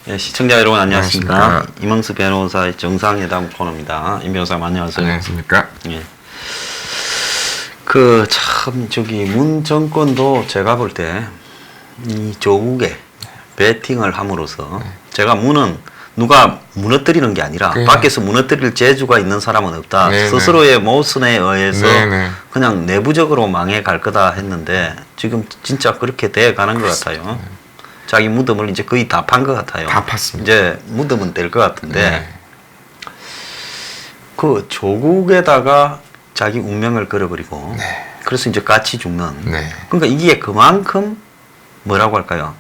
예, 시청자 여러분 안녕하십니까. 안녕하십니까. 이명수 변호사의 정상회담 코너입니다. 임 변호사님 안녕하세요. 안녕하십니까. 예. 참 문 정권도 제가 볼 때 이 조국에 배팅을 함으로써 제가 문은 누가 무너뜨리는 게 아니라 밖에서 무너뜨릴 재주가 있는 사람은 없다. 네네. 스스로의 모순에 의해서 네네. 그냥 내부적으로 망해갈 거다 했는데 지금 진짜 그렇게 돼 가는 것 같아요. 자기 무덤을 이제 거의 다 판 것 같아요. 다 팠습니다. 이제 무덤은 될 것 같은데 네. 그 조국에다가 자기 운명을 걸어버리고 네. 그래서 이제 같이 죽는. 네. 그러니까 이게 그만큼 뭐라고 할까요?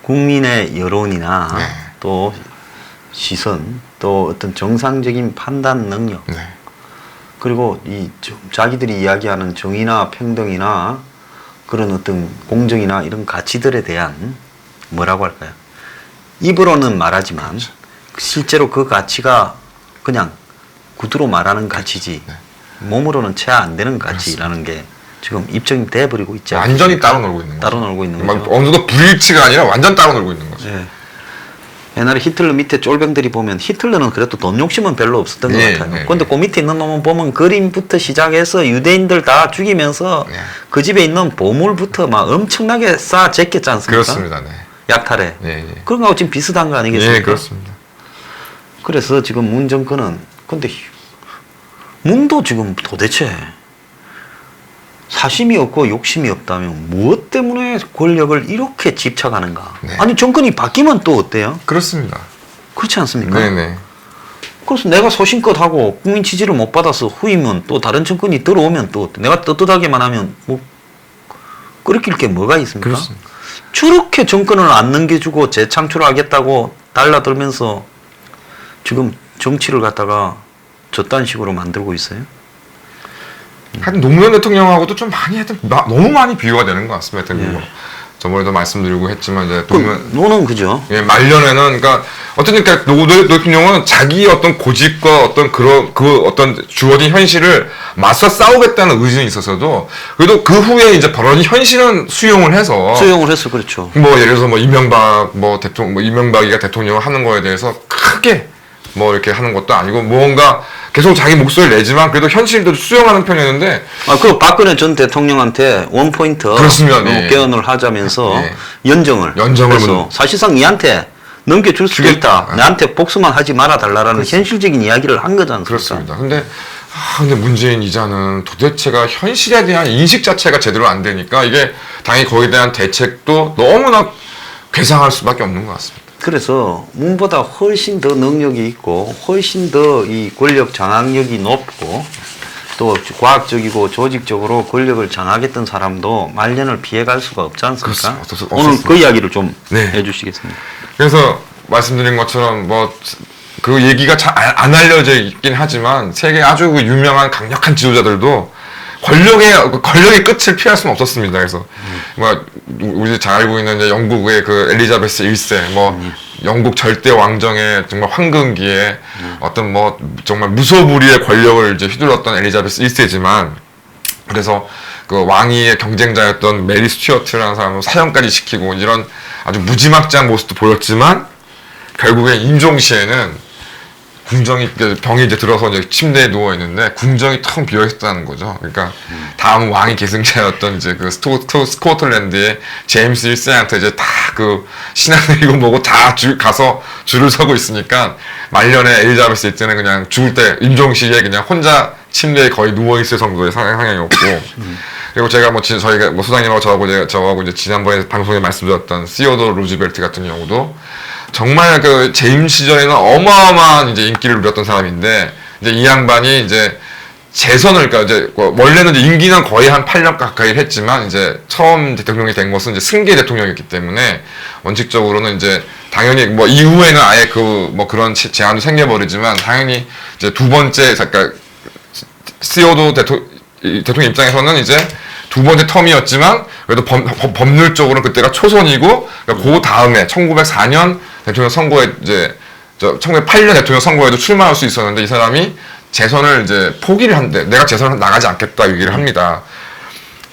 국민의 여론이나 네. 또 시선 또 어떤 정상적인 판단 능력 네. 그리고 자기들이 이야기하는 정의나 평등이나 그런 어떤 공정이나 이런 가치들에 대한 뭐라고 할까요? 입으로는 말하지만 그렇죠. 실제로 그 가치가 그냥 구두로 말하는 가치지 네. 몸으로는 채 안 되는 가치라는 게 지금 입증이 돼버리고 있지 않습니까? 완전히 따로 놀고 있는 거죠. 따로 놀고 있는 막 거죠. 어느 정도 불일치가 아니라 완전 따로 놀고 있는 거죠. 예. 옛날에 히틀러 밑에 쫄병들이 보면 히틀러는 그래도 돈 욕심은 별로 없었던 네, 것 같아요. 네, 그런데 네. 그 밑에 있는 놈은 보면 그림부터 시작해서 유대인들 다 죽이면서 네. 그 집에 있는 보물부터 막 엄청나게 쌓아 제꼈지 않습니까? 그렇습니다. 네. 약탈에. 네, 네. 그런 거하고 지금 비슷한 거 아니겠습니까? 네, 그렇습니다. 그래서 지금 문 정권은 근데 문도 지금 도대체 사심이 없고 욕심이 없다면 무엇 때문에 권력을 이렇게 집착하는가? 네. 아니 정권이 바뀌면 또 어때요? 그렇습니다. 그렇지 않습니까? 네네. 그래서 내가 소신껏 하고 국민 지지를 못 받아서 후이면 또 다른 정권이 들어오면 또 어때? 내가 떳떳하게만 하면 뭐 끓일 게 뭐가 있습니까? 그렇습니다. 저렇게 정권을 안 넘겨주고 재창출하겠다고 달라들면서 지금 정치를 갖다가 저딴 식으로 만들고 있어요. 하여튼 노무현 대통령하고도 좀 많이 하여튼 너무 많이 비교가 되는 것 같습니다. 하여튼 뭐 저번에도 말씀드리고 했지만 이제 노무현 노는 그죠? 예, 말년에는 그러니까 어쨌든 그러니까 노무현 대통령은 자기 어떤 고집과 어떤 그 어떤 주어진 현실을 맞서 싸우겠다는 의지는 있어서도 그래도 그 후에 이제 벌어진 현실은 수용을 해서 수용을 해서 그렇죠. 뭐 예를 들어서 뭐 이명박 뭐 대통령 뭐 이명박이가 대통령을 하는 거에 대해서 크게 뭐 이렇게 하는 것도 아니고 뭔가 계속 자기 목소리를 내지만 그래도 현실도 수용하는 편이었는데 그 박근혜 전 대통령한테 원포인트 그렇습니다. 네. 개헌을 하자면서 네. 연정을 해서 사실상 이한테 넘겨줄 수도 있다. 나한테 복수만 하지 말아달라는 그렇습니다. 현실적인 이야기를 한 거지 않습니까? 그렇습니다. 근데 문재인 이자는 도대체가 현실에 대한 인식 자체가 제대로 안 되니까 이게 당연히 거기에 대한 대책도 너무나 괴상할 수밖에 없는 것 같습니다. 그래서 문보다 훨씬 더 능력이 있고 훨씬 더 이 권력 장악력이 높고 또 과학적이고 조직적으로 권력을 장악했던 사람도 말년을 피해갈 수가 없지 않습니까? 그렇습니다. 오늘 그 이야기를 좀 네. 해주시겠습니까? 그래서 말씀드린 것처럼 뭐 그 얘기가 잘 안 알려져 있긴 하지만 세계 아주 그 유명한 강력한 지도자들도 권력의 끝을 피할 수는 없었습니다. 그래서 뭐 우리 잘 알고 있는 이제 영국의 그 엘리자베스 1세, 뭐 영국 절대 왕정의 정말 황금기에 어떤 뭐 정말 무소불위의 권력을 이제 휘둘렀던 엘리자베스 1세지만 그래서 그 왕위의 경쟁자였던 메리 스튜어트라는 사람을 사형까지 시키고 이런 아주 무지막지한 모습도 보였지만 결국에 임종시에는 궁정이 병이 이제 들어서 이제 침대에 누워 있는데 궁정이 텅 비어 있었다는 거죠. 그러니까 다음 왕위 계승자였던 이제 그 스코틀랜드의 제임스 1세한테 이제 다 그 신하들 이거 뭐고 다 가서 줄을 서고 있으니까 말년에 엘리자베스 1세는 그냥 죽을 때 임종시에 그냥 혼자 침대에 거의 누워 있을 정도의 상황이었고 그리고 제가 뭐 저희가 뭐 소장님하고 저하고 이제 지난번에 방송에 말씀드렸던 시어도 루즈벨트 같은 경우도 정말 그 재임 시절에는 어마어마한 이제 인기를 누렸던 사람인데 이제 이 양반이 이제 재선을 그러니까 이제 원래는 이제 임기는 거의 한 8년 가까이 했지만 이제 처음 대통령이 된 것은 이제 승계 대통령이었기 때문에 원칙적으로는 이제 당연히 뭐 이후에는 아예 그 뭐 그런 제한도 생겨버리지만 당연히 이제 두 번째 그러니까 시어도 대통령 입장에서는 이제 두 번째 텀이었지만 그래도 법률적으로는 그때가 초선이고 그러니까 그 다음에 1904년 대통령 선거에 이제 1908년 대통령 선거에도 출마할 수 있었는데 이 사람이 재선을 이제 포기를 한대. 내가 재선을 나가지 않겠다 얘기를 합니다.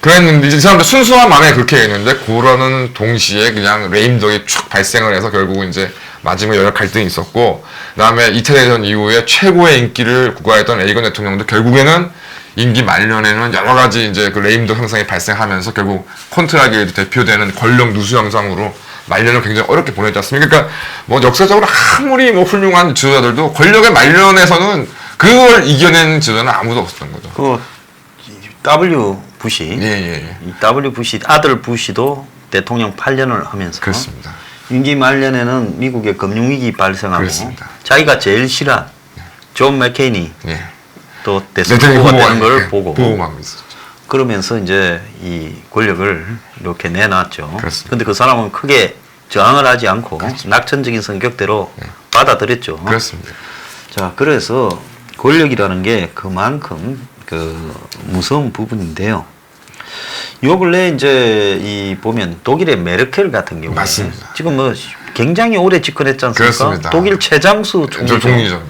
그랬는데 이 사람들 순수한 마음에 그렇게 했는데 그러는 동시에 그냥 레임덕이 쭉 발생을 해서 결국은 이제 마지막에 여러 갈등이 있었고, 그다음에 2차 대전 이후에 최고의 인기를 구가했던 레이건 대통령도 결국에는 임기 말년에는 여러 가지 이제 그 레임덕 현상이 발생하면서 결국 콘트라기에도 대표되는 권력 누수 현상으로 말년을 굉장히 어렵게 보냈지 않습니까? 그러니까 뭐 역사적으로 아무리 뭐 훌륭한 지도자들도 권력의 말년에서는 그걸 이겨낸 지도자는 아무도 없었던 거죠. 그 W 부시, 이 W 부시 아들 부시도 대통령 8년을 하면서 그렇습니다. 임기 말년에는 미국의 금융위기 발생하고 그렇습니다. 자기가 제일 싫어한 존 맥케이니 예. 또 대선 후보가 되는 걸 보고 보호하고 있었죠. 그러면서 이제 이 권력을 이렇게 내놨죠. 그렇습니다. 근데 그 사람은 크게 저항을 하지 않고 그렇죠. 낙천적인 성격대로 받아들였죠. 그렇습니다. 자, 그래서 권력이라는 게 그만큼 그 무서운 부분인데요. 요 근래 이제 이 보면 독일의 메르켈 같은 경우에 맞습니다. 지금 뭐 굉장히 오래 집권했지 않습니까? 그렇습니다. 독일 최장수 총리죠. 총리죠.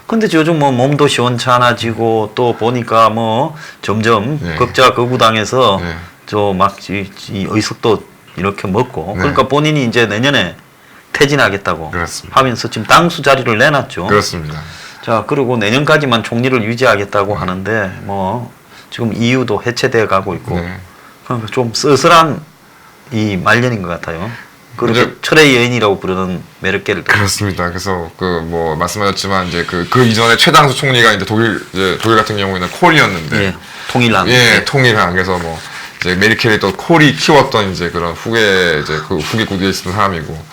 근데 요즘 뭐 몸도 시원찮아지고 또 보니까 뭐 점점 네. 극좌극우당해서 네. 저막 의석도 이렇게 먹고 네. 그러니까 본인이 이제 내년에 퇴진하겠다고 그렇습니다. 하면서 지금 당수 자리를 내놨죠. 그렇습니다. 자, 그리고 내년까지만 총리를 유지하겠다고 하는데 뭐 지금 EU도 해체돼 가고 있고 네. 그러니까 좀 쓸쓸한 이 말년인 것 같아요. 그리고 이제- 철의 여인이라고 부르는 메르켈. 그렇습니다. 그래서 그 뭐 말씀하셨지만 이제 그 이전에 최당수 총리가 이제 독일 같은 경우에는 콜이었는데 예, 통일한. 예, 통일한. 그래서 뭐 이제 메르켈이 또 콜이 키웠던 이제 그런 후계 구디에 있었던 사람이고.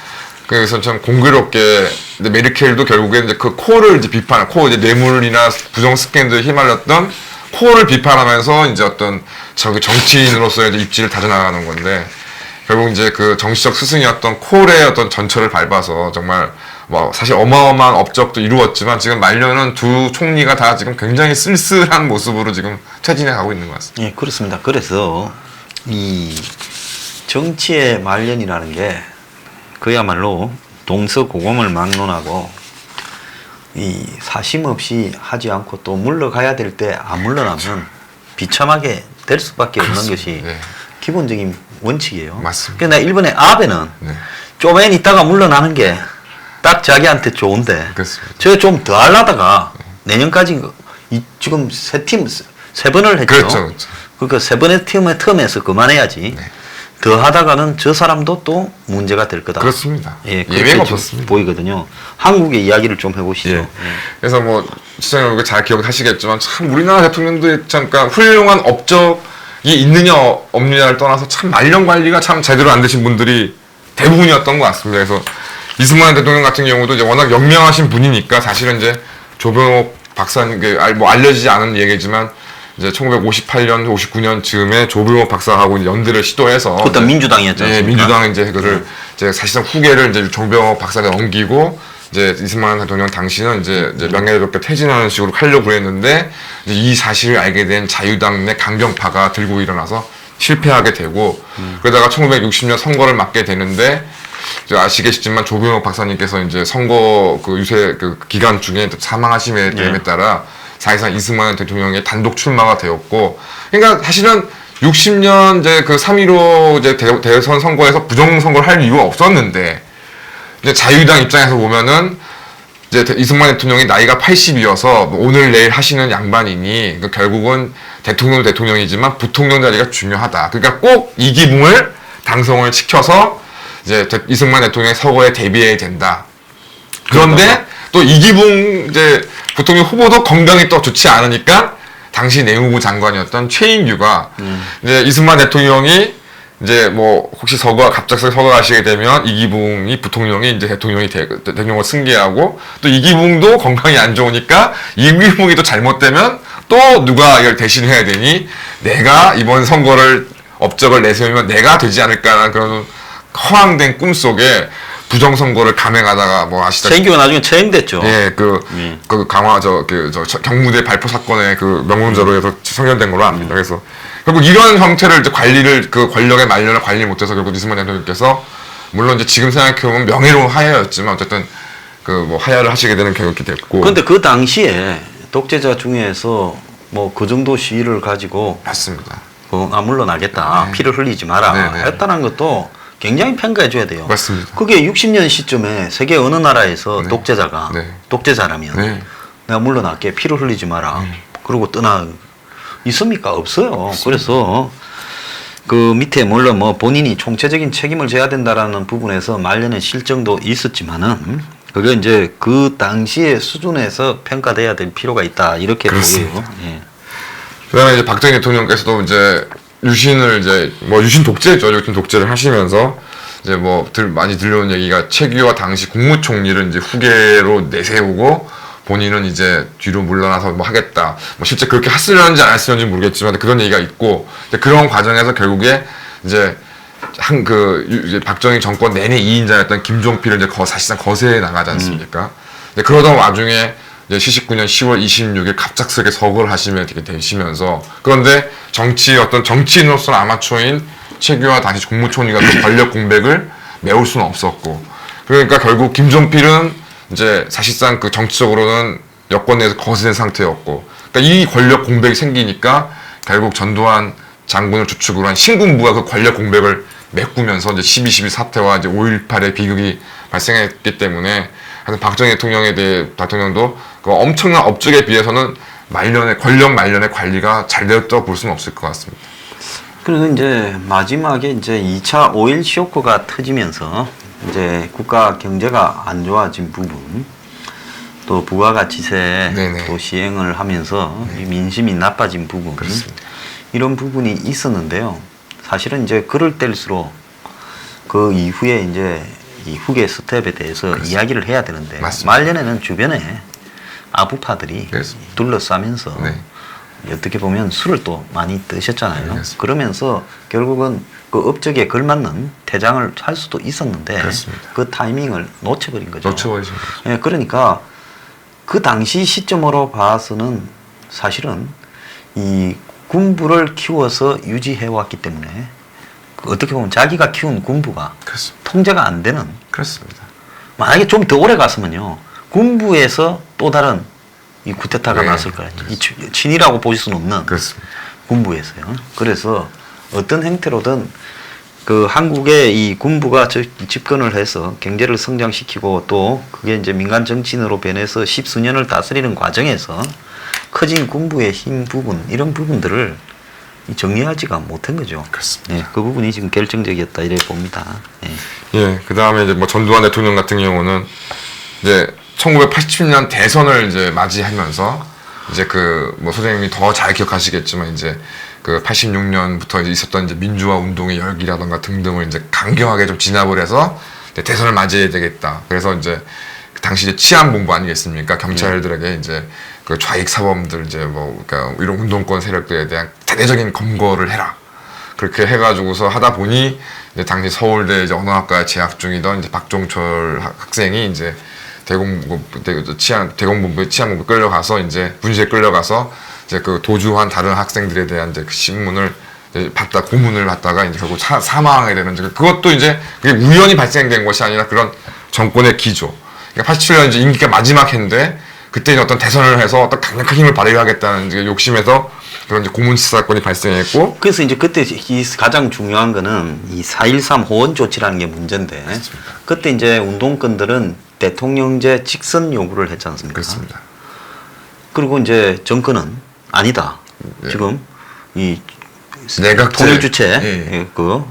그래서 참 공교롭게 근데 메르켈도 결국에 이제 그 콜을 이제 이제 뇌물이나 부정 스캔들에 휘말렸던 콜을 비판하면서 이제 어떤 정치인으로서의 이제 입지를 다져나가는 건데 결국 이제 그 정치적 스승이었던 콜의 어떤 전철을 밟아서 정말 뭐 사실 어마어마한 업적도 이루었지만 지금 말년은 두 총리가 다 지금 굉장히 쓸쓸한 모습으로 지금 퇴진해 가고 있는 것 같습니다. 예, 그렇습니다. 그래서 이 정치의 말년이라는 게 그야말로 동서고금을 막론하고 이 사심 없이 하지 않고 또 물러가야 될 때 안 물러나면 비참하게 될 수밖에 없는 것이 네. 기본적인 원칙이에요. 맞습니다. 그러니까 일본의 아베는 네. 쪼맨 있다가 물러나는 게 딱 자기한테 좋은데 그렇습니다. 저 좀 더 하려다가 내년까지 지금 세 번을 했죠. 그렇죠. 그러니까 세 번의 텀에서 그만해야지. 네. 더 하다가는 저 사람도 또 문제가 될 거다. 그렇습니다. 예, 예외가 그렇게 없었습니다. 보이거든요. 한국의 이야기를 좀 해보시죠. 예. 그래서 뭐 시청자 잘 기억하시겠지만 참 우리나라 대통령도 잠깐 훌륭한 업적이 있느냐 없느냐를 떠나서 참 말년 관리가 참 제대로 안 되신 분들이 대부분이었던 것 같습니다. 그래서 이승만 대통령 같은 경우도 이제 워낙 영명하신 분이니까 사실은 이제 조병옥 박사님 뭐 알려지지 않은 얘기지만 이제 1958년, 59년 즈음에 조병옥 박사하고 연대를 시도해서 그때 민주당이었죠. 예, 민주당은 이제 그거를 이제 사실상 후계를 이제 조병옥 박사가 넘기고 이제 이승만 대통령 당시는 이제 명예롭게 퇴진하는 식으로 하려고 했는데 이제 이 사실을 알게 된 자유당 내 강경파가 들고 일어나서 실패하게 되고 그러다가 1960년 선거를 맞게 되는데 아시겠지만 조병옥 박사님께서 이제 선거 그 유세 그 기간 중에 사망하심에 예. 따라 사실상 이승만 대통령의 단독 출마가 되었고, 그러니까 사실은 60년 이제 그 3.15 이제 대선 선거에서 부정 선거를 할 이유가 없었는데, 이제 자유당 입장에서 보면은 이제 이승만 대통령이 나이가 80이어서 오늘 내일 하시는 양반이니 그러니까 결국은 대통령이지만 부통령 자리가 중요하다. 그러니까 꼭 이기붕을 당선을 시켜서 이제 이승만 대통령의 서거에 대비해야 된다. 그런데 또 이기붕 이제 부통령 후보도 건강이 또 좋지 않으니까 당시 내무부 장관이었던 최인규가 이제 이승만 대통령이 이제 뭐 혹시 갑작스레 서거하시게 되면 이기붕이 부통령이 이제 대통령을 승계하고 또 이기붕도 건강이 안 좋으니까 이기붕이 또 잘못되면 또 누가 이걸 대신해야 되니 내가 이번 선거를 업적을 내세우면 내가 되지 않을까라는 그런 허황된 꿈속에 부정선거를 감행하다가 뭐 아시다시피 최인규가 나중에 체행됐죠. 예, 그 강화 경무대 발포 사건의 그 명문자로 해서 성현된 걸로 압니다. 그래서 결국 이런 형태를 이제 그 권력의 말년을 관리 못해서 결국 이승만 대통령께서 물론 이제 지금 생각해보면 명예로운 하야였지만 어쨌든 그 뭐 하야를 하시게 되는 경우가 됐고. 그런데 그 당시에 독재자 중에서 뭐 그 정도 시위를 가지고 맞습니다. 물러나겠다. 네. 피를 흘리지 마라. 네, 네. 했다는 것도 굉장히 평가해줘야 돼요. 맞습니다. 그게 60년 시점에 세계 어느 나라에서 네. 독재자가 네. 독재자라면 네. 내가 물러날게 피를 흘리지 마라. 그러고 떠나 있습니까? 없어요. 그래서 그 밑에 물론 뭐 본인이 총체적인 책임을 져야 된다라는 부분에서 말년의 실정도 있었지만은 그게 이제 그 당시의 수준에서 평가돼야 될 필요가 있다 이렇게 그렇습니다. 보여요. 예. 그다음에 이제 박정희 대통령께서도 이제 유신을 이제 뭐 유신 독재죠. 유신 독재를 하시면서 이제 뭐 많이 들려온 얘기가 최규하 당시 국무총리를 이제 후계로 내세우고 본인은 이제 뒤로 물러나서 뭐 하겠다. 뭐 실제 그렇게 했으려는지 안 했으려는지 모르겠지만 그런 얘기가 있고 그런 과정에서 결국에 이제 이제 박정희 정권 내내 2인자였던 김종필을 이제 사실상 거세에 나가지 않습니까? 그러던 와중에 이제 79년 10월 26일 갑작스럽게 서거를 하시면 되게 되시면서 그런데 어떤 정치인으로서는 아마추어인 최규하 당시 국무총리가 그 권력 공백을 메울 수는 없었고 그러니까 결국 김종필은 이제 사실상 그 정치적으로는 여권 내에서 거세된 상태였고 그러니까 이 권력 공백이 생기니까 결국 전두환 장군을 주축으로 한 신군부가 그 권력 공백을 메꾸면서 이제 12.12 사태와 이제 5.18의 비극이 발생했기 때문에 하여튼 박정희 대통령도 그 엄청난 업적에 비해서는 권력 말년의 관리가 잘 되었다고 볼 수는 없을 것 같습니다. 그리고 이제 마지막에 이제 2차 5.1 쇼크가 터지면서 이제 국가 경제가 안 좋아진 부분, 또 부가가치세 네네. 또 시행을 하면서 이 민심이 나빠진 부분, 그렇습니다. 이런 부분이 있었는데요. 사실은 이제 그럴 때일수록 그 이후에 이제 이 후계 스텝에 대해서 그렇습니다. 이야기를 해야 되는데 맞습니다. 말년에는 주변에 아부파들이 그렇습니다. 둘러싸면서 네. 어떻게 보면 술을 또 많이 드셨잖아요. 그렇습니다. 그러면서 결국은 그 업적에 걸맞는 퇴장을 할 수도 있었는데 그렇습니다. 그 타이밍을 놓쳐버린 거죠. 놓쳐버리신 거죠. 예, 그러니까 그 당시 시점으로 봐서는 사실은 이 군부를 키워서 유지해 왔기 때문에 그 어떻게 보면 자기가 키운 군부가 그렇습니다. 통제가 안 되는, 그렇습니다. 만약에 좀 더 오래 갔으면요 군부에서 또 다른 이 쿠데타가 네, 났을 거예요. 이 친이라고 보실 수는 없는 그렇습니다. 군부에서요. 그래서 어떤 형태로든 그 한국의 이 군부가 집권을 해서 경제를 성장시키고 또 그게 이제 민간 정치인으로 변해서 십수년을 다스리는 과정에서 커진 군부의 힘 부분, 이런 부분들을 정리하지가 못한 거죠. 그렇습니다. 네, 그 부분이 지금 결정적이었다 이래 봅니다. 네. 예, 그 다음에 이제 뭐 전두환 대통령 같은 경우는 이제 1987년 대선을 이제 맞이하면서 이제 그 뭐 소장님이 더 잘 기억하시겠지만 이제 그 86년부터 이제 있었던 이제 민주화 운동의 열기라던가 등등을 이제 강경하게 좀 진압을 해서 이제 대선을 맞이해야 되겠다. 그래서 이제 그 당시 이제 치안본부 아니겠습니까? 경찰들에게 이제 그 좌익 사범들 이제 뭐 그러니까 이런 운동권 세력들에 대한 대대적인 검거를 해라. 그렇게 해가지고서 하다 보니 이제 당시 서울대 이제 언어학과에 재학 중이던 이제 박종철 학생이 이제 대공본부에 치안본부 끌려가서 이제 분실에 끌려가서 이제 그 도주한 다른 학생들에 대한 이제 그 신문을 이제 고문을 받다가 이제 결국 사망하게 되는 그것도 이제 그게 우연히 발생된 것이 아니라 그런 정권의 기조. 그러니까 87년 이제 임기가 마지막 해인데 그때 이제 어떤 대선을 해서 어떤 강력한 힘을 발휘하겠다는 이제 욕심에서 그런 이제 고문치 사건이 발생했고. 그래서 이제 그때 가장 중요한 거는 이 4.13 호원 조치라는 게 문제인데 그렇습니다. 그때 이제 운동권들은 대통령제 직선 요구를 했지 않습니까? 그렇습니다. 그리고 이제 정권은 아니다. 네. 지금 이 내각제. 통일 주체 예. 그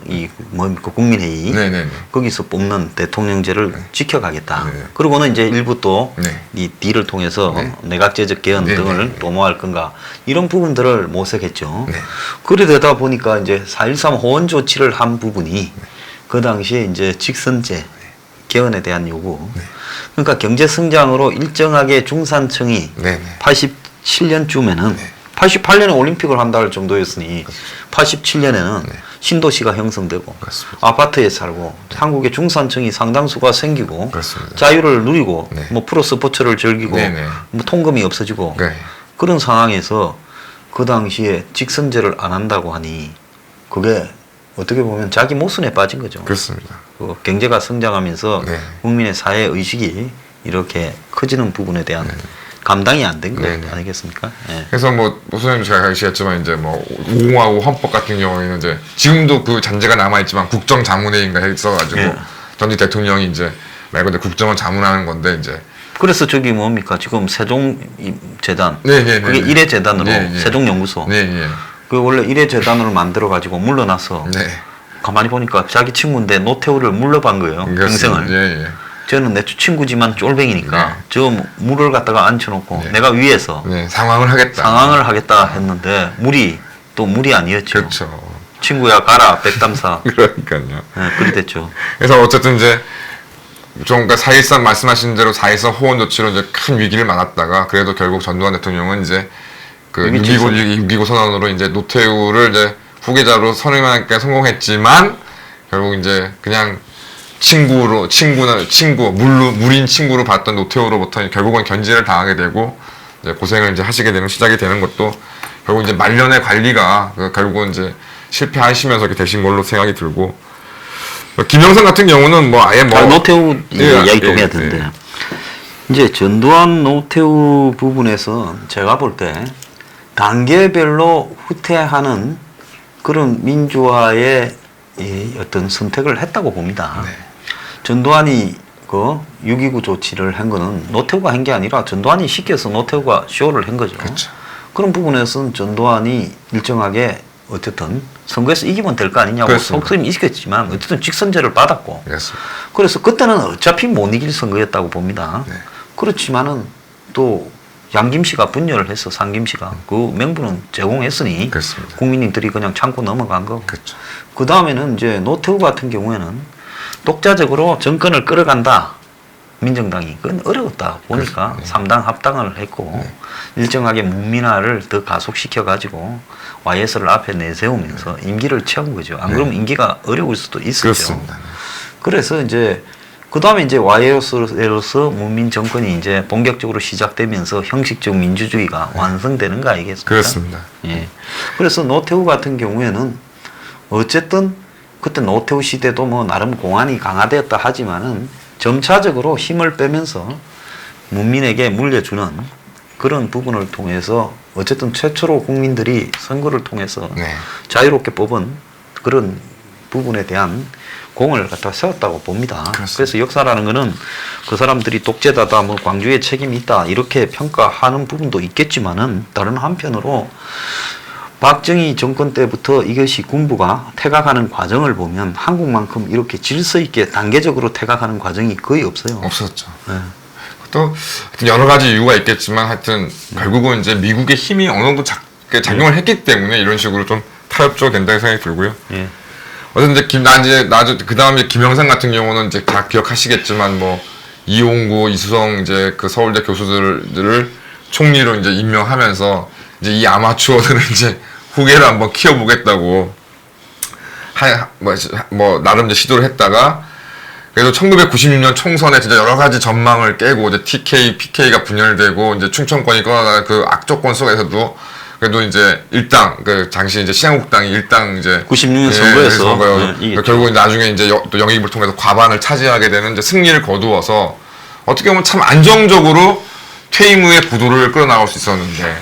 국민회의 네네네. 거기서 뽑는 대통령제를 지켜가겠다. 네. 그리고는 이제 일부 또 네. 이 D를 통해서 네. 내각제적 개헌 네, 등을 네. 도모할 건가 이런 부분들을 모색했죠. 네. 그러다 보니까 이제 4.13 호원 조치를 한 부분이 그 당시에 이제 직선제 개헌에 대한 요구. 그러니까 경제 성장으로 일정하게 중산층이 네네. 87년쯤에는 88년에 올림픽을 한다 할 정도였으니 87년에는 신도시가 형성되고 그렇습니다. 아파트에 살고 한국의 중산층이 상당수가 생기고 그렇습니다. 자유를 누리고 네. 뭐 프로스포츠를 즐기고 네네. 뭐 통금이 없어지고 네. 그런 상황에서 그 당시에 직선제를 안 한다고 하니 그게 어떻게 보면 자기 모순에 빠진 거죠. 그렇습니다. 그 경제가 성장하면서 네. 국민의 사회 의식이 이렇게 커지는 부분에 대한 감당이 안 된 거 네네. 아니겠습니까? 예. 그래서 뭐 선생님 제가 아시겠지만 이제 뭐 505 헌법 같은 경우에는 이제 지금도 그 잔재가 남아 있지만 국정자문회의인가 했어가지고 예. 전직 대통령이 이제 말 그대로 국정을 자문하는 건데 이제 그래서 저기 뭡니까 지금 세종재단 네네네. 그게 일회재단으로 네, 세종연구소 네, 예. 그 원래 일회재단으로 만들어 가지고 물러나서 네. 가만히 보니까 자기 친구인데 노태우를 물러반 거예요. 평생을. 예, 예. 저는 내 친구지만 쫄뱅이니까 네. 저 물을 갖다가 앉혀놓고 네. 내가 위에서 네, 상황을 하겠다. 상황을 하겠다 했는데 물이 또 물이 아니었죠. 그렇죠. 친구야 가라 백담사. 그러니까요. 네, 그리 됐죠. 그래서 어쨌든 이제 좀 그러니까 4.13 말씀하신 대로 4.14 호원 조치로 이제 큰 위기를 맞았다가 그래도 결국 전두환 대통령은 이제 그 6.25 선언으로 이제 노태우를 이제 후계자로 선임하기에 성공했지만 결국 이제 그냥 물인 친구로 봤던 노태우로부터 결국은 견제를 당하게 되고 이제 고생을 이제 하시게 되는 시작이 되는 것도 결국 이제 말년의 관리가 결국은 이제 실패하시면서 이렇게 되신 걸로 생각이 들고 김영삼 같은 경우는 뭐 아예 뭐 노태우 예, 이야기 좀 예, 해야 되는데 이제 전두환 노태우 부분에서 제가 볼 때 단계별로 후퇴하는 그런 민주화의 이 어떤 선택을 했다고 봅니다. 네. 전두환이 그 6.29 조치를 한 거는 노태우가 한 게 아니라 전두환이 시켜서 노태우가 쇼를 한 거죠. 그렇죠. 그런 부분에서는 전두환이 일정하게 어쨌든 선거에서 이기면 될 거 아니냐고 그렇습니다. 속셈이 있겠지만 어쨌든 직선제를 받았고 그렇습니다. 그래서 그때는 어차피 못 이길 선거였다고 봅니다. 네. 그렇지만은 또 양김씨가 분열을 해서 상김씨가 그 명분은 제공했으니 그렇습니다. 국민들이 그냥 참고 넘어간 거고 그렇죠. 그 다음에는 이제 노태우 같은 경우에는 독자적으로 정권을 끌어간다. 민정당이 그건 어려웠다 보니까 네. 3당 합당을 했고 일정하게 문민화를 더 가속시켜 가지고 YS를 앞에 내세우면서 임기를 채운 거죠. 안 그러면 임기가 어려울 수도 있었죠. 그렇습니다. 그래서 이제 그 다음에 이제 YS로서 문민 정권이 이제 본격적으로 시작되면서 형식적 민주주의가 완성되는 거 아니겠습니까? 그렇습니다. 예. 그래서 노태우 같은 경우에는 어쨌든 그때 노태우 시대도 뭐 나름 공안이 강화되었다 하지만은 점차적으로 힘을 빼면서 문민에게 물려주는 그런 부분을 통해서 어쨌든 최초로 국민들이 선거를 통해서 네. 자유롭게 뽑은 그런 부분에 대한 공을 갖다 세웠다고 봅니다. 그렇습니다. 그래서 역사라는 거는 그 사람들이 독재다다 뭐 광주에 책임이 있다 이렇게 평가하는 부분도 있겠지만은 다른 한편으로 박정희 정권 때부터 이것이 군부가 퇴각하는 과정을 보면 한국만큼 이렇게 질서 있게 단계적으로 퇴각하는 과정이 거의 없어요. 없었죠. 네. 또 하여튼 여러 가지 이유가 있겠지만 하여튼 결국은 이제 미국의 힘이 어느 정도 작용을 했기 때문에 이런 식으로 좀 타협적으로 된다는 생각이 들고요. 예. 어쨌든 그 다음에 김영삼 같은 경우는 이제 다 기억하시겠지만 뭐 이용구, 이수성 이제 그 서울대 교수들을 총리로 이제 임명하면서 이제 이 아마추어들은 이제 후계를 한번 키워보겠다고 뭐 나름 이제 시도를 했다가 그래도 1996년 총선에 진짜 여러 가지 전망을 깨고 이제 TK, PK가 분열되고 이제 충청권이 끌어나가 그 악조건 속에서도 그래도 이제 일당 그 당시 이제 신한국당이 일당 이제 96년 선거에서 이겼죠. 결국 나중에 이제 또 영입을 통해서 과반을 차지하게 되는 이제 승리를 거두어서 어떻게 보면 참 안정적으로 퇴임 후에 구도를 끌어나갈 수 있었는데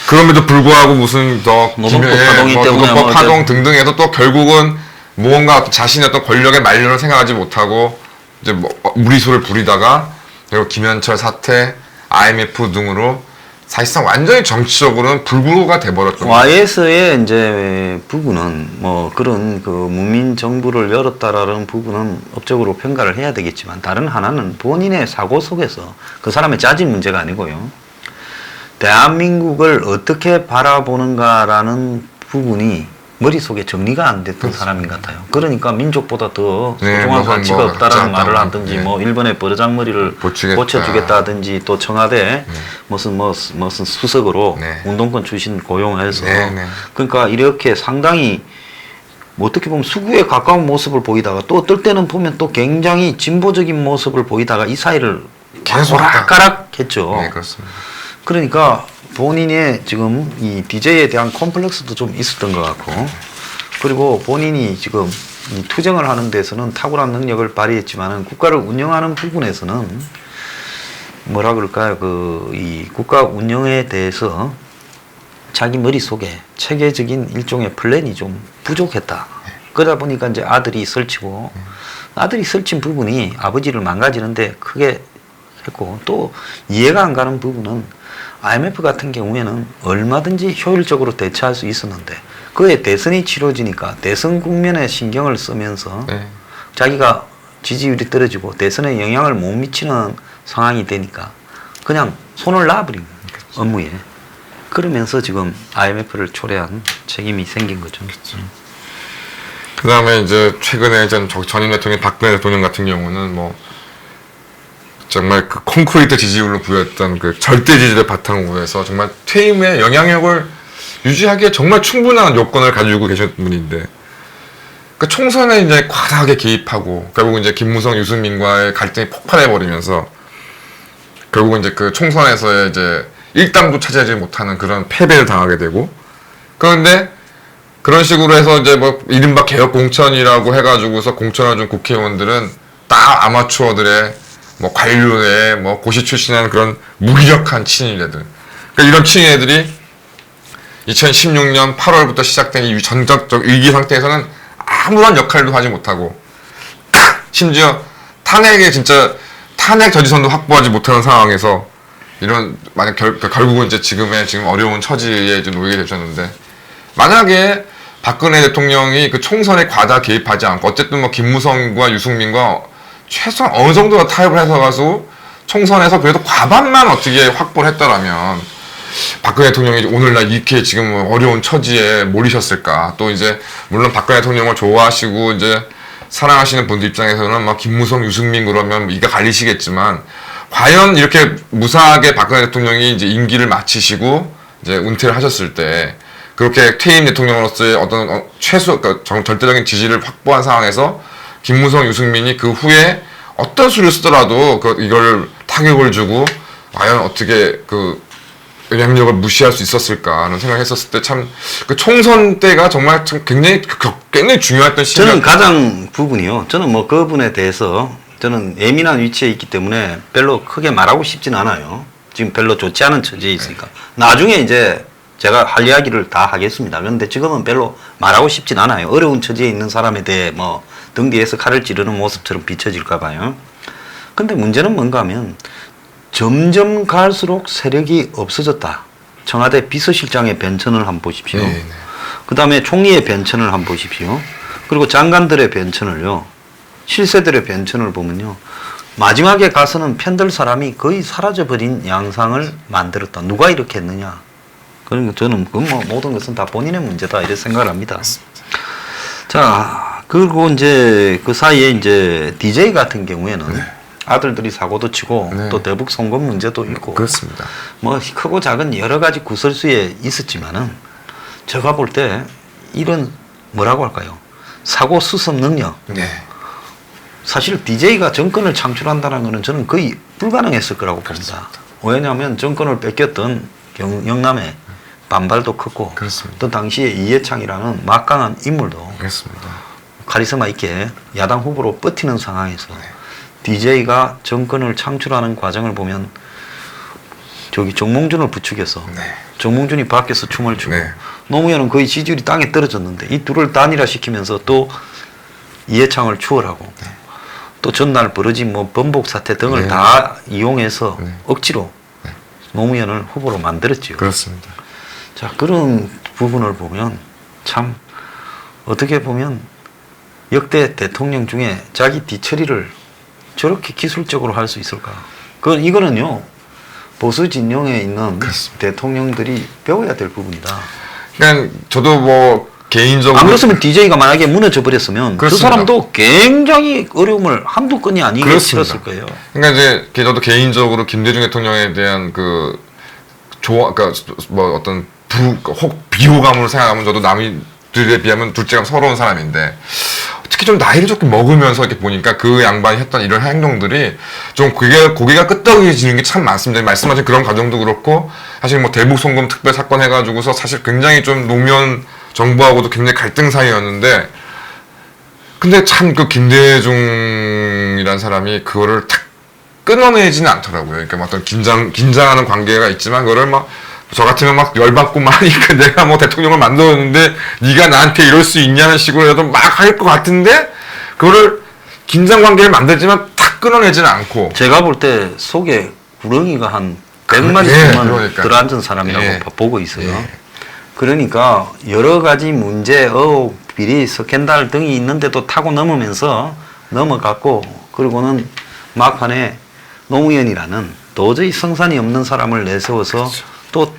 그럼에도 불구하고 무슨 더 노동법 파동이 때문에 노동법 파동 등등해서 또 결국은 무언가 자신의 어떤 권력의 말년을 생각하지 못하고 이제 뭐 무리수를 부리다가 그리고 김현철 사태, IMF 등으로 사실상 완전히 정치적으로는 불구가 돼버렸던 거예요. YS의 이제 부분은 뭐 그런 그 문민 정부를 열었다라는 부분은 업적으로 평가를 해야 되겠지만 다른 하나는 본인의 사고 속에서 그 사람의 짜진 문제가 아니고요. 대한민국을 어떻게 바라보는가라는 부분이 머릿속에 정리가 안 됐던 사람인 것 같아요. 그러니까 민족보다 더 소중한 가치가 뭐 없다라는 말을 없다. 하든지 네. 뭐 일본의 버르장머리를 고쳐주겠다든지 또 청와대 무슨 수석으로 네. 운동권 출신 고용해서 네. 그러니까 이렇게 상당히 뭐 어떻게 보면 수구에 가까운 모습을 보이다가 또 어떨 때는 보면 또 굉장히 진보적인 모습을 보이다가 이 사이를 계속 오락가락했죠. 네, 그렇습니다. 그러니까 본인의 지금 이 DJ에 대한 콤플렉스도 좀 있었던 것 같고 그리고 본인이 지금 이 투쟁을 하는 데서는 탁월한 능력을 발휘했지만은 국가를 운영하는 부분에서는 뭐라 그럴까요? 이 국가 운영에 대해서 자기 머릿속에 체계적인 일종의 플랜이 좀 부족했다. 그러다 보니까 이제 아들이 설치고, 아들이 설친 부분이 아버지를 망가지는데 크게 했고, 또 이해가 안 가는 부분은 IMF 같은 경우에는 얼마든지 효율적으로 대처할 수 있었는데, 그에 대선이 치러지니까 대선 국면에 신경을 쓰면서 자기가 지지율이 떨어지고 대선에 영향을 못 미치는 상황이 되니까 그냥 손을 놔버린 업무에. 그러면서 지금 IMF를 초래한 책임이 생긴 거죠. 그 다음에 이제 최근에 전임 대통령 박근혜 대통령 같은 경우는 뭐 정말 그 콘크리트 지지율로 부였던 그 절대 지지를 바탕으로 해서 정말 퇴임의 영향력을 유지하기에 정말 충분한 요건을 가지고 계셨던 분인데, 그 총선에 이제 과다하게 개입하고 결국 이제 김무성, 유승민과의 갈등이 폭발해버리면서 결국은 이제 그 총선에서의 이제 일당도 차지하지 못하는 그런 패배를 당하게 되고, 그런데 그런 식으로 해서 이제 뭐 이른바 개혁 공천이라고 해가지고서 공천을 준 국회의원들은 딱 아마추어들의 뭐 관료의 뭐 고시 출신한 그런 무기력한 친일애들. 그러니까 이런 친일애들이 2016년 8월부터 시작된 이 전적적 위기 상태에서는 아무런 역할도 하지 못하고, 심지어 탄핵 저지선도 확보하지 못하는 상황에서 이런 만약 결국은 이제 지금 어려운 처지에 이제 놓이게 되셨는데, 만약에 박근혜 대통령이 그 총선에 과다 개입하지 않고 어쨌든 뭐 김무성과 유승민과 최소한 어느 정도 타협을 해서 가서 총선에서 그래도 과반만 어떻게 확보를 했더라면 박근혜 대통령이 오늘날 이렇게 지금 어려운 처지에 몰리셨을까. 또 이제 물론 박근혜 대통령을 좋아하시고 이제 사랑하시는 분들 입장에서는 막 김무성, 유승민 그러면 이가 갈리시겠지만, 과연 이렇게 무사하게 박근혜 대통령이 이제 임기를 마치시고 이제 은퇴를 하셨을 때 그렇게 퇴임 대통령으로서의 어떤 그러니까 절대적인 지지를 확보한 상황에서 김무성, 유승민이 그 후에 어떤 수를 쓰더라도 이걸 타격을 주고 과연 어떻게 그 영향력을 무시할 수 있었을까 하는 생각했었을 때 참 그 총선 때가 정말 참 굉장히 중요했던 시기였던. 저는 가장 부분이요. 저는 뭐 그분에 대해서 저는 예민한 위치에 있기 때문에 별로 크게 말하고 싶진 않아요. 지금 별로 좋지 않은 처지에 있으니까. 나중에 이제 제가 할 이야기를 다 하겠습니다. 그런데 지금은 별로 말하고 싶진 않아요. 어려운 처지에 있는 사람에 대해 뭐 등 뒤에서 칼을 찌르는 모습처럼 비춰질까 봐요. 근데 문제는 뭔가 하면 점점 갈수록 세력이 없어졌다. 청와대 비서실장의 변천을 한번 보십시오. 그 다음에 총리의 변천을 한번 보십시오. 그리고 장관들의 변천을요. 실세들의 변천을 보면요. 마지막에 가서는 편들 사람이 거의 사라져버린 양상을 만들었다. 누가 이렇게 했느냐. 그러니까 저는 그 뭐 모든 것은 다 본인의 문제다. 이렇게 생각을 합니다. 자, 그리고 이제 그 사이에 이제 DJ 같은 경우에는 아들들이 사고도 치고 또 대북 송금 문제도 있고 그렇습니다. 뭐 크고 작은 여러 가지 구설수에 있었지만은 제가 볼 때 이런 뭐라고 할까요? 사고 수습 능력. 사실 DJ가 정권을 창출한다는 것은 저는 거의 불가능했을 거라고 봅니다. 왜냐하면 정권을 뺏겼던 영남에 반발도 컸고 또 당시에 이해창이라는 막강한 인물도 카리스마 있게 야당 후보로 버티는 상황에서 DJ가 정권을 창출하는 과정을 보면 저기 정몽준을 부추겨서 정몽준이 밖에서 춤을 추고 노무현은 거의 지지율이 땅에 떨어졌는데 이 둘을 단일화시키면서 또 이해창을 추월하고 또 전날 벌어진 뭐 번복 사태 등을 다 이용해서 억지로 노무현을 후보로 만들었죠. 그렇습니다. 자, 그런 부분을 보면 참 어떻게 보면 역대 대통령 중에 자기 뒤처리를 저렇게 기술적으로 할 수 있을까? 이거는요 보수 진영에 있는 대통령들이 배워야 될 부분이다. 그냥 저도 뭐 개인적으로 안 그렇으면 DJ가 만약에 무너져 버렸으면 그 사람도 굉장히 어려움을 한두 건이 아니게 치렀을 거예요. 그러니까 이제 저도 개인적으로 김대중 대통령에 대한 그러니까 뭐 어떤 혹 비호감으로 생각하면 저도 남들에 비하면 둘째가 서러운 사람인데, 특히 좀 나이를 조금 먹으면서 이렇게 보니까 그 양반이 했던 이런 행동들이 좀 고개가 끄덕여지는 게 참 많습니다. 말씀하신 그런 과정도 그렇고, 사실 뭐 대북 송금 특별 사건 해가지고서 사실 굉장히 좀 노무현 정부하고도 굉장히 갈등 사이였는데, 근데 참 그 김대중이란 사람이 그거를 탁 끊어내지는 않더라고요. 그러니까 막 어떤 긴장하는 관계가 있지만 그거를 막 저 같으면 막 열받고 막 하니까 내가 뭐 대통령을 만들었는데 네가 나한테 이럴 수 있냐는 식으로 해도 막 할 것 같은데 그거를 긴장 관계를 만들지만 탁 끊어내지는 않고 제가 볼 때 속에 구렁이가 한 100마리 예, 동안 그러니까요. 들어앉은 사람이라고 예. 보고 있어요. 예. 그러니까 여러 가지 문제, 의혹, 비리, 스캔들 등이 있는데도 타고 넘어갔고 그리고는 막판에 노무현이라는 도저히 성산이 없는 사람을 내세워서 그렇죠. 또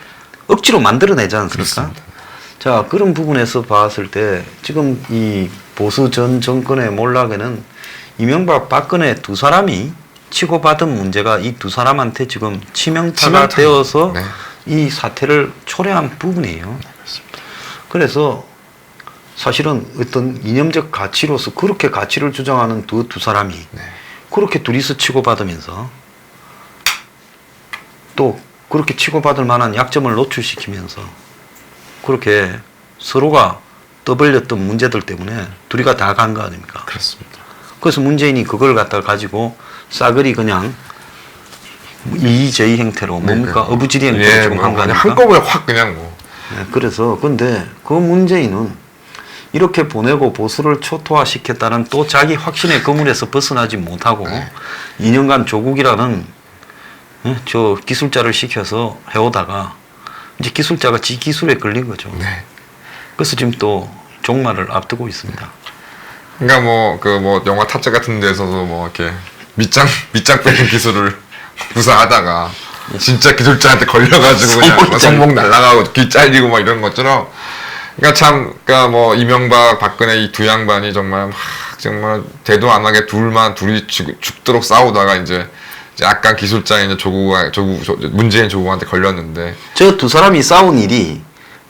억지로 만들어내지 않습니까? 그렇습니다. 자, 그런 부분에서 봤을 때 지금 이 보수 전 정권의 몰락에는 이명박, 박근혜 두 사람이 치고받은 문제가 이 두 사람한테 지금 치명타가 되어서 네. 이 사태를 초래한 부분이에요. 그래서 사실은 어떤 이념적 가치로서 그렇게 가치를 주장하는 두 사람이 네. 그렇게 둘이서 치고받으면서 또 그렇게 치고받을 만한 약점을 노출시키면서 그렇게 서로가 떠벌렸던 문제들 때문에 둘이가 다 간 거 아닙니까? 그렇습니다. 그래서 문재인이 그걸 갖다 가지고 싸그리 그냥 이의제의 형태로 뭡니까? 어부지리 형태로 예, 지금 한 거 그냥 아닙니까? 한꺼번에 확 그냥 뭐 네, 그래서 근데 그 문재인은 이렇게 보내고 보수를 초토화시켰다는 또 자기 확신의 그물에서 벗어나지 못하고 2년간 조국이라는 저 기술자를 시켜서 해오다가 이제 기술자가 지 기술에 걸린 거죠. 네. 그래서 지금 또 종말을 앞두고 있습니다. 그러니까 뭐 영화 타짜 같은 데서도 뭐 이렇게 밑장 빼는 기술을 구사하다가 진짜 기술자한테 걸려가지고 그냥 손목 날라가고 귀 잘리고 막 이런 것처럼 그러니까 뭐 이명박 박근혜 이 두 양반이 정말 대도 안 하게 둘이 죽도록 싸우다가 이제 약간 기술자인 문재인 조국한테 걸렸는데 저 두 사람이 싸운 일이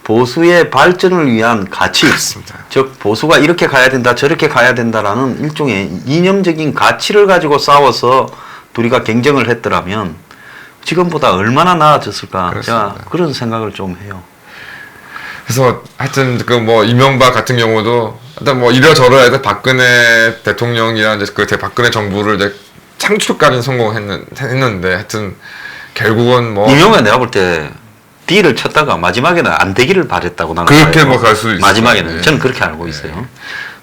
보수의 발전을 위한 가치, 그렇습니다. 즉 보수가 이렇게 가야 된다 저렇게 가야 된다라는 일종의 이념적인 가치를 가지고 싸워서 둘이가 경쟁을 했더라면 지금보다 얼마나 나아졌을까. 그렇습니다. 제가 그런 생각을 좀 해요. 그래서 하여튼 그 뭐 이명박 같은 경우도 일단 뭐 이러저러 해서 박근혜 대통령이랑 이제 그 박근혜 정부를 이제 창출까지는 성공했는데 하여튼 결국은 뭐 이명박 내가 볼 때 딜을 쳤다가 마지막에는 안 되기를 바랬다고 나는 그렇게 봐요. 뭐 갈 수도 있어요. 마지막에는 네. 저는 그렇게 알고 있어요.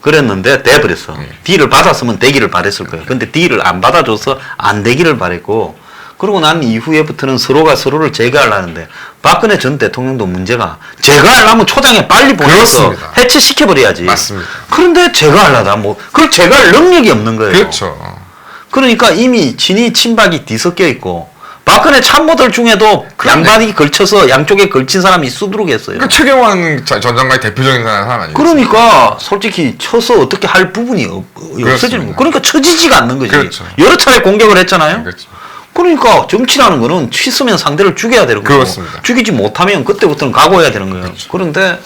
그랬는데 돼버렸어. 딜을 받았으면 되기를 바랬을 거예요. 근데 딜을 안 받아줘서 안 되기를 바랬고 그러고 난 이후에부터는 서로가 서로를 제거하려는데 박근혜 전 대통령도 문제가 제거하려면 초장에 빨리 보내서 그렇습니다. 해체시켜버려야지. 맞습니다. 그런데 제거하려다 뭐 그걸 제거할 능력이 없는 거예요. 그렇죠. 그러니까 이미 진이 친박이 뒤섞여 있고 박근혜 참모들 중에도 양반이 걸쳐서 양쪽에 걸친 사람이 수두룩했어요. 그러니까 최경환 전 장관이 대표적인 사람 아니에요? 그러니까 솔직히 쳐서 어떻게 할 부분이 없어지는 거. 그러니까 쳐지지가 않는 거지. 그렇죠. 여러 차례 공격을 했잖아요. 그렇죠. 그러니까 정치라는 거는 치으면 상대를 죽여야 되는 거고 그렇습니다. 죽이지 못하면 그때부터는 각오해야 되는 거예요. 그런데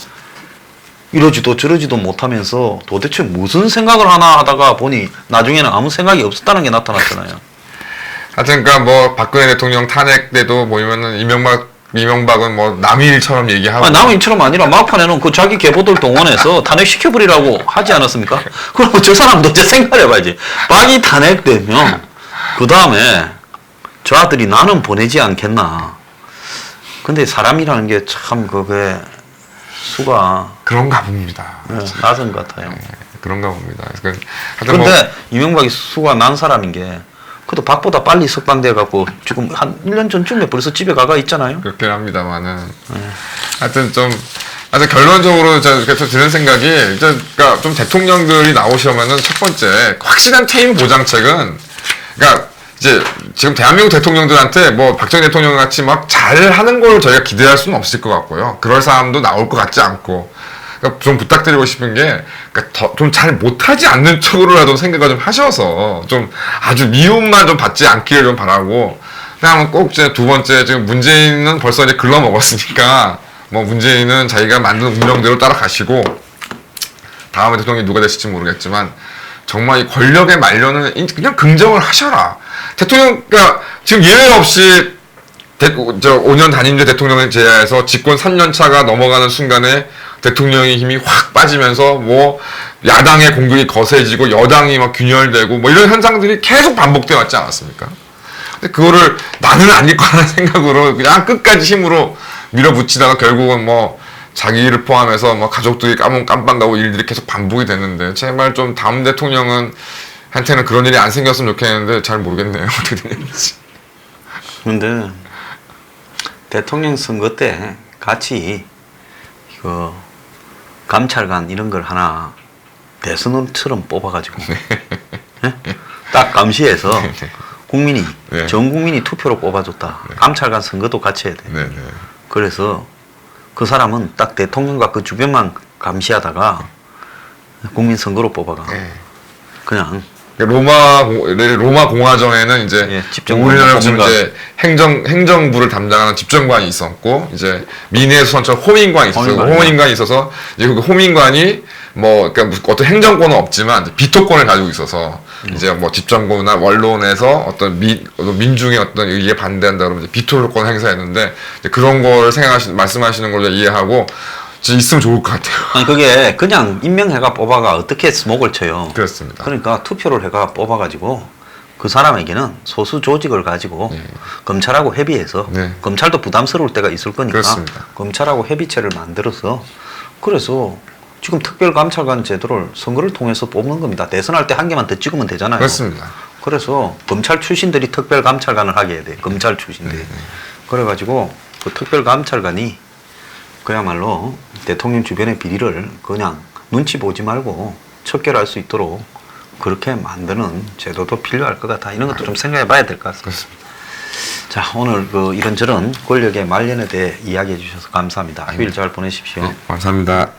이러지도 저러지도 못하면서 도대체 무슨 생각을 하나 하다가 보니 나중에는 아무 생각이 없었다는 게 나타났잖아요. 하여튼 그러니까 뭐 박근혜 대통령 탄핵 때도 보면은 이명박은 뭐 남의 일처럼 얘기하고 남의 일처럼 아니라 막판에는 그 자기 계보들 동원해서 탄핵시켜버리라고 하지 않았습니까? 그럼 저 사람도 이제 생각해봐야지. 박이 탄핵되면 그 다음에 저 아들이 나는 보내지 않겠나. 근데 사람이라는 게 참 그게 수가 그런가 봅니다. 낮은 것 같아요. 그런가 봅니다. 하여튼 뭐 근데 이명박이 수가 난 사람인 게 그래도 박보다 빨리 석방돼 갖고 지금 한 1년 전쯤에 벌써 집에 가가 있잖아요. 그렇긴 합니다만은 하여튼 결론적으로 제가 드는 생각이 그러니까 좀 대통령들이 나오시면은 첫 번째 확실한 퇴임 보장책은 그러니까 이제 지금 대한민국 대통령들한테 뭐 박정희 대통령 같이 막 잘하는 걸 저희가 기대할 수는 없을 것 같고요. 그럴 사람도 나올 것 같지 않고. 그러니까 좀 부탁드리고 싶은 게, 그러니까 좀 잘 못하지 않는 쪽으로라도 생각을 좀 하셔서, 좀 아주 미움만 좀 받지 않기를 좀 바라고, 그냥 꼭 이제 두 번째, 지금 문재인은 벌써 이제 글러먹었으니까, 뭐 문재인은 자기가 만든 운명대로 따라가시고, 다음에 대통령이 누가 되실지 모르겠지만, 정말 이 권력의 말년은 그냥 긍정을 하셔라. 대통령, 그러니까 지금 예외 없이 5년 단임제 대통령에 제하에서 집권 3년 차가 넘어가는 순간에 대통령의 힘이 확 빠지면서 뭐 야당의 공격이 거세지고 여당이 막 균열되고 뭐 이런 현상들이 계속 반복되어 왔지 않았습니까? 근데 그거를 나는 아닐 거라는 생각으로 그냥 끝까지 힘으로 밀어붙이다가 결국은 뭐 자기를 포함해서 뭐 가족들이 깜빵 가고 일들이 계속 반복이 됐는데 제발 좀 다음 대통령은 한테는 그런 일이 안 생겼으면 좋겠는데 잘 모르겠네요. 어떻게 되는지. 근데 대통령 선거 때 같이 이거 감찰관 이런 걸 하나 대선처럼 뽑아가지고 예? 딱 감시해서 국민이 네. 전 국민이 투표로 뽑아줬다. 감찰관 선거도 같이 해야 돼. 네네. 그래서 그 사람은 딱 대통령과 그 주변만 감시하다가 국민 선거로 뽑아가. 네. 그냥 로마 공화정에는 이제 예, 집정관, 우리나라 지금 법무관. 이제 행정부를 담당하는 집정관이 있었고 이제 민의수원처럼 호민관이 있었어요. 호민관이요. 호민관이 있어서 이제 그 호민관이 뭐 그러니까 어떤 행정권은 없지만 이제 비토권을 가지고 있어서 이제 뭐 집정부나 원론에서 어떤 민중의 어떤 이게 반대한다 그러면 이제 비토권을 행사했는데 이제 그런 걸 말씀하시는 걸로 이해하고 진짜 있으면 좋을 것 같아요. 아니 그게 그냥 임명해가 뽑아가 어떻게 스목을 쳐요. 그렇습니다. 그러니까 투표를 해가 뽑아가지고 그 사람에게는 소수 조직을 가지고 검찰하고 협의해서 네. 검찰도 부담스러울 때가 있을 거니까 그렇습니다. 검찰하고 협의체를 만들어서 그래서 지금 특별감찰관 제도를 선거를 통해서 뽑는 겁니다. 대선할 때 한 개만 더 찍으면 되잖아요. 그렇습니다. 그래서 검찰 출신들이 특별감찰관을 하게 해야 돼. 검찰 출신들이. 그래가지고 그 특별감찰관이 그야말로 대통령 주변의 비리를 그냥 눈치 보지 말고 척결할 수 있도록 그렇게 만드는 제도도 필요할 것 같아. 이런 것도 좀 생각해 봐야 될 것 같습니다. 그렇습니다. 자, 오늘 그 이런저런 권력의 말년에 대해 이야기해 주셔서 감사합니다. 휴일 잘 보내십시오. 감사합니다.